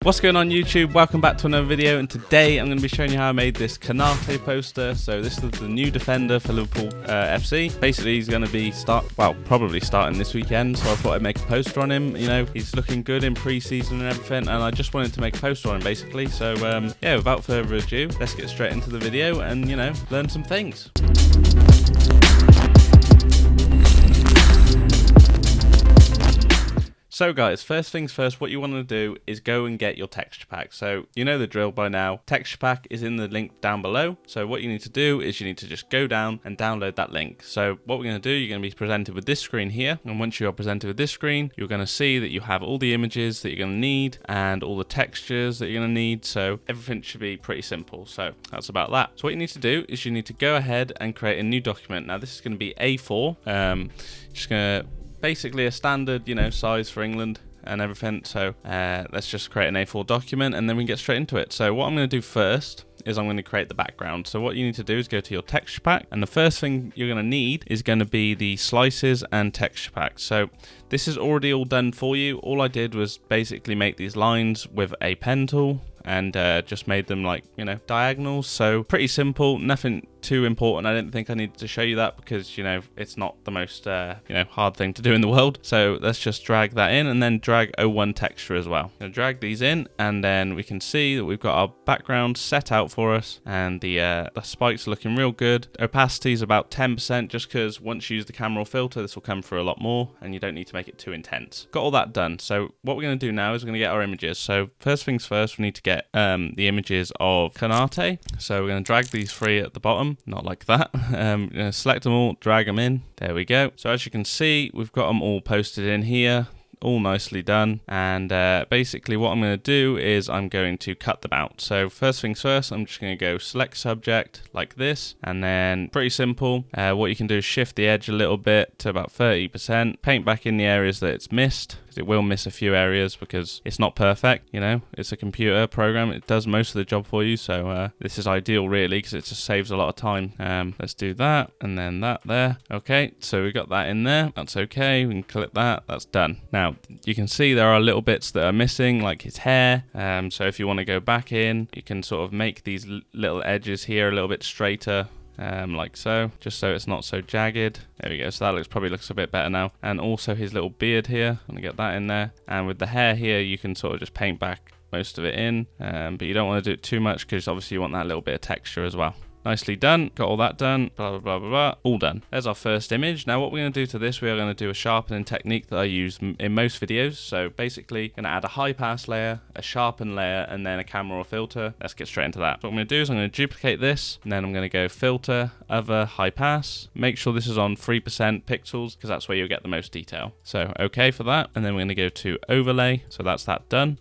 What's going on YouTube? Welcome back to another video, and today I'm going to be showing you how I made this Konate poster. So this is the new defender for Liverpool FC. Basically he's going to be probably starting this weekend, so I thought I'd make a poster on him. You know, he's looking good in pre-season and everything, and I just wanted to make a poster on him basically. So yeah, without further ado, let's get straight into the video and, you know, learn some things. So guys, first things first, what you want to do is go and get your texture pack. So you know the drill by now. Texture pack is in the link down below. So what you need to do is you need to just go down and download that link. So what we're going to do, you're going to be presented with this screen here. And once you are presented with this screen, you're going to see that you have all the images that you're going to need and all the textures that you're going to need. So everything should be pretty simple. So that's about that. So what you need to do is you need to go ahead and create a new document. Now this is going to be A4. Just going to basically a standard, you know, size for England and everything. So let's just create an A4 document and then we can get straight into it. So what I'm going to do first is I'm going to create the background. So what you need to do is go to your texture pack, and the first thing you're going to need is going to be the slices and texture pack. So this is already all done for you. All I did was basically make these lines with a pen tool and just made them like, you know, diagonals. So pretty simple, nothing too important. I didn't think I needed to show you that because, you know, it's not the most you know, hard thing to do in the world. So let's just drag that in and then drag 01 texture as well. I'm gonna drag these in, and then we can see that we've got our background set out for us, and the spikes are looking real good. Opacity is about 10%, just because once you use the camera filter, this will come through a lot more and you don't need to make it too intense. Got all that done. So what we're going to do now is we're going to get our images. So first things first, we need to get the images of Konate. So we're going to drag these three at the bottom, not like that. We're going to select them all, drag them in. There we go. So as you can see, we've got them all posted in here, all nicely done. And basically what I'm going to do is I'm going to cut them out. So first things first, I'm just going to go select subject like this, and then pretty simple. What you can do is shift the edge a little bit to about 30%, paint back in the areas that it's missed, because it will miss a few areas because it's not perfect, you know, it's a computer program, it does most of the job for you. So this is ideal really, because it just saves a lot of time. Let's do that, and then that there. Okay, so we got that in there, that's okay. We can click that, that's done. Now you can see there are little bits that are missing, like his hair. So if you want to go back in, you can sort of make these little edges here a little bit straighter, like so, just so it's not so jagged. There we go. So that probably looks a bit better now. And also his little beard here, I'm gonna get that in there. And with the hair here, you can sort of just paint back most of it in, but you don't want to do it too much because obviously you want that little bit of texture as well. Nicely done, got all that done, blah, blah, blah, blah, blah, all done. There's our first image. Now what we're going to do to this, we are going to do a sharpening technique that I use in most videos. So basically, going to add a high pass layer, a sharpen layer, and then a camera or filter. Let's get straight into that. So what I'm going to do is I'm going to duplicate this, and then I'm going to go filter, other, high pass. Make sure this is on 3% pixels, because that's where you'll get the most detail. So okay for that, and then we're going to go to overlay. So that's that done.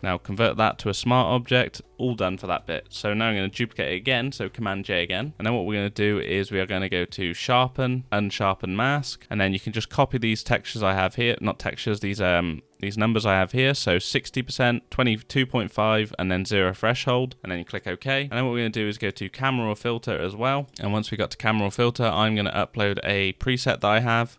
Now convert that to a smart object, all done for that bit. So now I'm going to duplicate it again, so Command J again. And then what we're going to do is we are going to go to sharpen, unsharpen mask, and then you can just copy these textures I have here, not textures, these numbers I have here. So 60%, 22.5, and then 0 threshold, and then you click OK. And then what we're going to do is go to camera or filter as well. And once we got to camera or filter, I'm going to upload a preset that I have,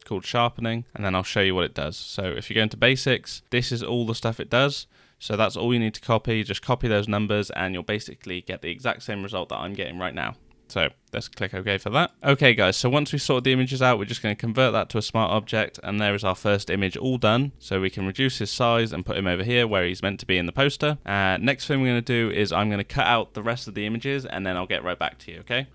called sharpening, and then I'll show you what it does. So if you go into basics, this is all the stuff it does. So that's all you need to copy. Just copy those numbers and you'll basically get the exact same result that I'm getting right now. So let's click OK for that. Okay guys, so once we sorted the images out, we're just going to convert that to a smart object, and there is our first image all done. So we can reduce his size and put him over here where he's meant to be in the poster. Next thing we're going to do is I'm going to cut out the rest of the images, and then I'll get right back to you, okay?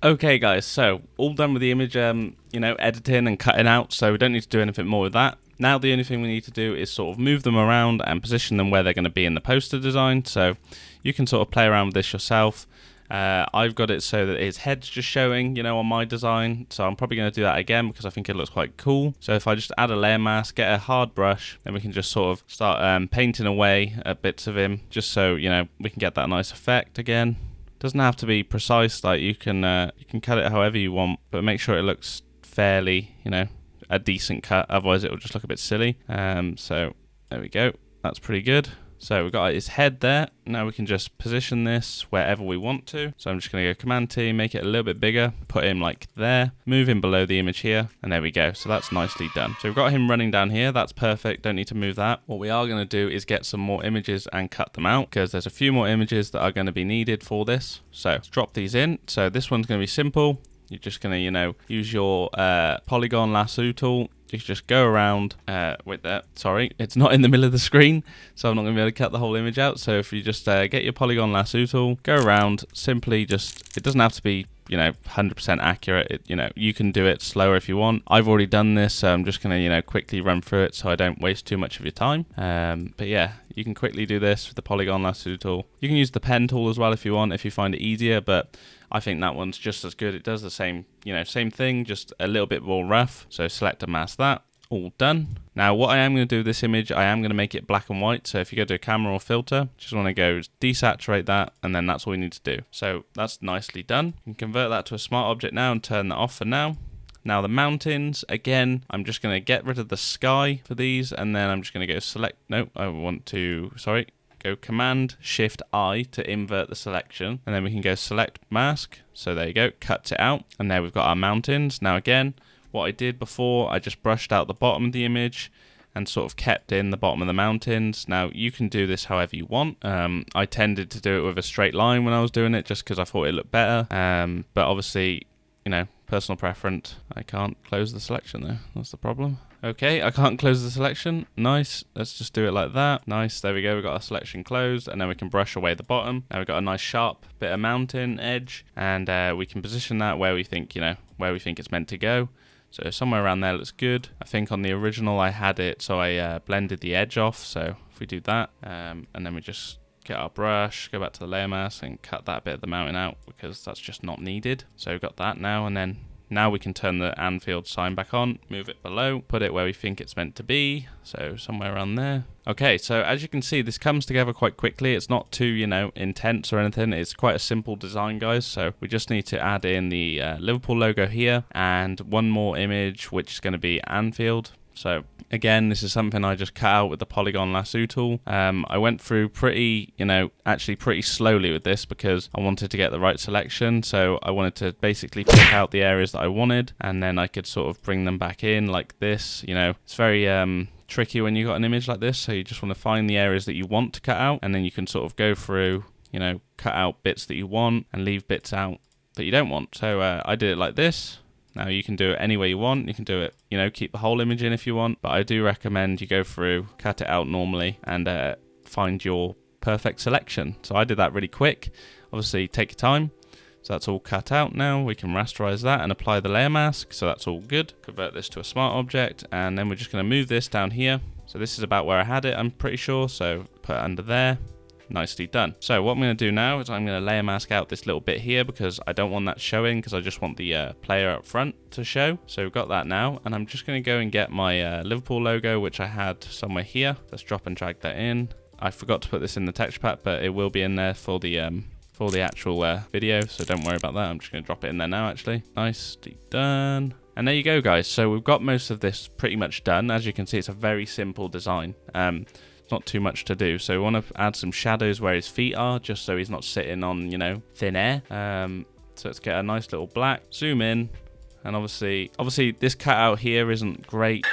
Okay guys, so all done with the image, you know, editing and cutting out, so we don't need to do anything more with that. Now the only thing we need to do is sort of move them around and position them where they're going to be in the poster design. So you can sort of play around with this yourself. I've got it so that his head's just showing, you know, on my design. So I'm probably going to do that again because I think it looks quite cool. So if I just add a layer mask, get a hard brush, then we can just sort of start painting away at bits of him, just so, you know, we can get that nice effect again. Doesn't have to be precise, like you can cut it however you want, but make sure it looks fairly, you know, a decent cut, otherwise it will just look a bit silly. So there we go, that's pretty good. So we've got his head there. Now we can just position this wherever we want to. So I'm just going to go Command T, make it a little bit bigger, put him like there, move him below the image here, and there we go. So that's nicely done. So we've got him running down here. That's perfect. Don't need to move that. What we are going to do is get some more images and cut them out, because there's a few more images that are going to be needed for this. So let's drop these in. So this one's going to be simple. You're just going to, you know, use your polygon lasso tool. You just go around with that. Sorry, it's not in the middle of the screen, so I'm not going to be able to cut the whole image out. So if you just get your polygon lasso tool, go around, simply just, it doesn't have to be, you know, 100% accurate. You know, you can do it slower if you want. I've already done this, so I'm just going to, you know, quickly run through it so I don't waste too much of your time. But yeah, you can quickly do this with the polygon lasso tool. You can use the pen tool as well if you want, if you find it easier, but I think that one's just as good. It does the same, you know, same thing, just a little bit more rough. So select and mask that. All done. Now what I am going to do with this image, I am going to make it black and white. So if you go to camera or filter, just want to go desaturate that, and then that's all you need to do. So that's nicely done. You can convert that to a smart object now and turn that off for now. Now the mountains, again, I'm just going to get rid of the sky for these, and then I'm just going to go select, no, I want to, sorry, go Command Shift I to invert the selection, and then we can go select mask. So there you go, cuts it out, and there we've got our mountains. Now again, what I did before, I just brushed out the bottom of the image and sort of kept in the bottom of the mountains. Now you can do this however you want. I tended to do it with a straight line when I was doing it, just because I thought it looked better. But obviously, you know, personal preference. I can't close the selection there. That's the problem. Okay, I can't close the selection. Nice. Let's just do it like that. Nice. There we go. We've got our selection closed, and then we can brush away the bottom. Now we've got a nice sharp bit of mountain edge, and we can position that where we think, you know, where we think it's meant to go. So somewhere around there looks good. I think on the original I had it, so I blended the edge off. So if we do that, and then we just get our brush, go back to the layer mask and cut that bit of the mountain out, because that's just not needed. So we've got that now, and then now we can turn the Anfield sign back on, move it below, put it where we think it's meant to be. So somewhere around there. Okay, so as you can see, this comes together quite quickly. It's not too, you know, intense or anything. It's quite a simple design, guys. So we just need to add in the Liverpool logo here and one more image, which is going to be Anfield. So again, this is something I just cut out with the polygon lasso tool. I went through pretty slowly with this because I wanted to get the right selection. So I wanted to basically pick out the areas that I wanted, and then I could sort of bring them back in like this. You know, it's very tricky when you got an image like this. So you just want to find the areas that you want to cut out, and then you can sort of go through, you know, cut out bits that you want and leave bits out that you don't want. So I did it like this. Now you can do it any way you want. You can do it, you know, keep the whole image in if you want, but I do recommend you go through, cut it out normally, and find your perfect selection. So I did that really quick. Obviously take your time. So that's all cut out now. We can rasterize that and apply the layer mask. So that's all good. Convert this to a smart object, and then we're just going to move this down here. So this is about where I had it, I'm pretty sure. So put it under there. Nicely done. So what I'm going to do now is I'm going to layer mask out this little bit here, because I don't want that showing, because I just want the player up front to show. So we've got that now, and I'm just going to go and get my Liverpool logo, which I had somewhere here. Let's drop and drag that in. I forgot to put this in the texture pack, but it will be in there for the actual video, so don't worry about that. I'm just going to drop it in there now, actually. Nicely done. And there you go, guys. So we've got most of this pretty much done. As you can see, it's a very simple design. It's not too much to do. So we want to add some shadows where his feet are, just so he's not sitting on, you know, thin air. So let's get a nice little black, zoom in, and obviously this cutout here isn't great.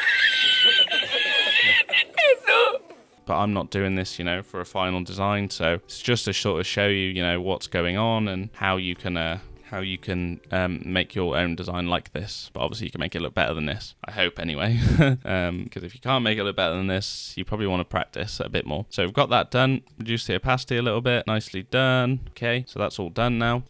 But I'm not doing this, you know, for a final design. So it's just to sort of show you, you know, what's going on and how you can make your own design like this. But obviously you can make it look better than this, I hope anyway. Because if you can't make it look better than this, you probably want to practice a bit more. So we've got that done. Reduce the opacity a little bit. Nicely done. Okay, so that's all done now.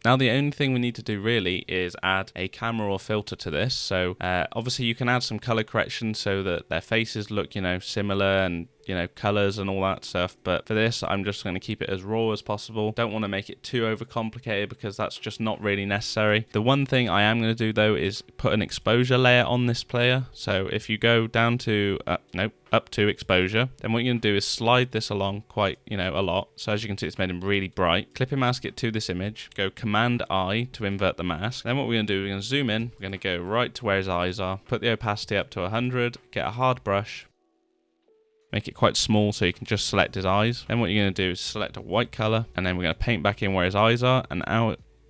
Now the only thing we need to do really is add a camera or filter to this. So obviously you can add some color correction so that their faces look, you know, similar, and, you know, colors and all that stuff. But for this, I'm just going to keep it as raw as possible. Don't want to make it too overcomplicated, because that's just not really necessary. The one thing I am going to do though is put an exposure layer on this player. So if you go down to up to exposure, then what you're going to do is slide this along quite, you know, a lot. So as you can see, it's made him really bright. Clip and mask it to this image. Go Command I to invert the mask. Then what we're going to do, we're going to zoom in. We're going to go right to where his eyes are. Put the opacity up to 100. Get a hard brush. make it quite small so you can just select his eyes. Then what you're going to do is select a white color, and then we're going to paint back in where his eyes are. And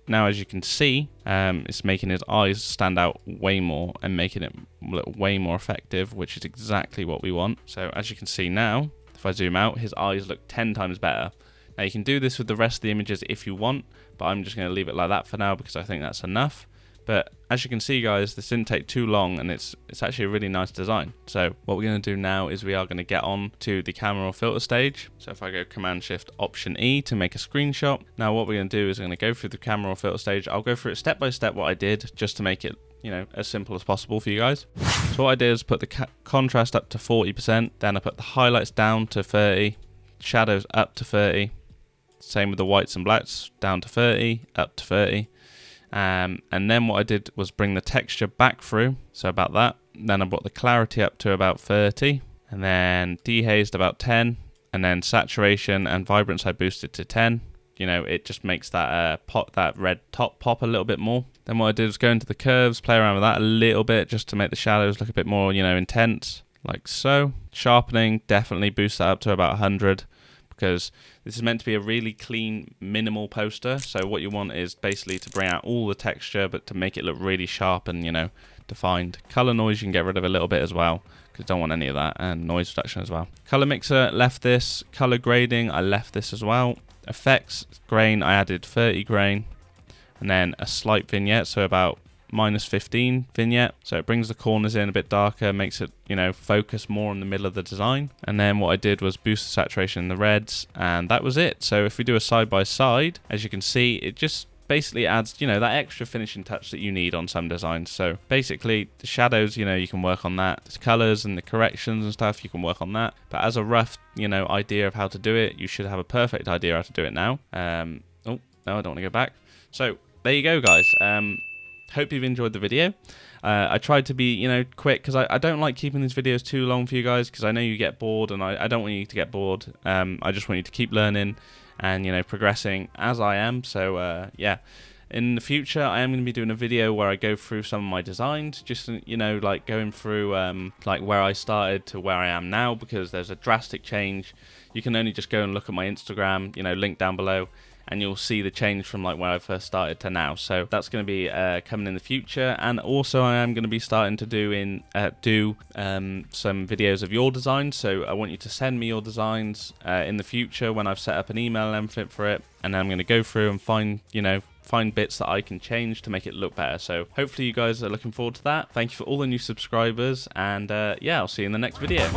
now as you can see, it's making his eyes stand out way more and making it look way more effective, which is exactly what we want. So as you can see now, if I zoom out, his eyes look 10 times better. Now you can do this with the rest of the images if you want, but I'm just going to leave it like that for now because I think that's enough. But as you can see, guys, this didn't take too long, and it's actually a really nice design. So what we're going to do now is we are going to get on to the camera or filter stage. So if I go Command Shift Option E to make a screenshot. Now what we're going to do is we're going to go through the camera or filter stage. I'll go through it step by step what I did, just to make it, you know, as simple as possible for you guys. So what I did is put the contrast up to 40%, then I put the highlights down to 30, shadows up to 30, same with the whites and blacks, down to 30, up to 30. And then what I did was bring the texture back through, so about that. Then I brought the clarity up to about 30, and then dehazed about 10, and then saturation and vibrance I boosted to 10. You know, it just makes that that red top pop a little bit more. Then what I did was go into the curves, play around with that a little bit, just to make the shadows look a bit more, you know, intense, like so. Sharpening, definitely boost that up to about 100. Because this is meant to be a really clean, minimal poster. So what you want is basically to bring out all the texture, but to make it look really sharp and, you know, defined. Color noise you can get rid of a little bit as well, because don't want any of that, and noise reduction as well. Color mixer, left this. Color grading, I left this as well. Effects, grain, I added 30 grain, and then a slight vignette, so about -15 vignette, so it brings the corners in a bit darker, makes it, you know, focus more in the middle of the design. And then what I did was boost the saturation in the reds, and that was it. So if we do a side by side, as you can see, it just basically adds, you know, that extra finishing touch that you need on some designs. So basically the shadows, you know, you can work on that. The colors and the corrections and stuff, you can work on that. But as a rough, you know, idea of how to do it, you should have a perfect idea how to do it now. Oh no, I don't want to go back. So there you go, guys. Hope you've enjoyed the video. I tried to be, you know, quick, because I don't like keeping these videos too long for you guys, because I know you get bored, and I don't want you to get bored. I just want you to keep learning and, you know, progressing as I am. So yeah, in the future I am going to be doing a video where I go through some of my designs, just, you know, like going through like where I started to where I am now, because there's a drastic change. You can only just go and look at my Instagram, you know, link down below, and you'll see the change from like where I first started to now. So that's going to be coming in the future. And also I am going to be starting to do some videos of your designs. So I want you to send me your designs in the future when I've set up an email template for it, and then I'm going to go through and find bits that I can change to make it look better. So hopefully you guys are looking forward to that. Thank you for all the new subscribers, and yeah, I'll see you in the next video.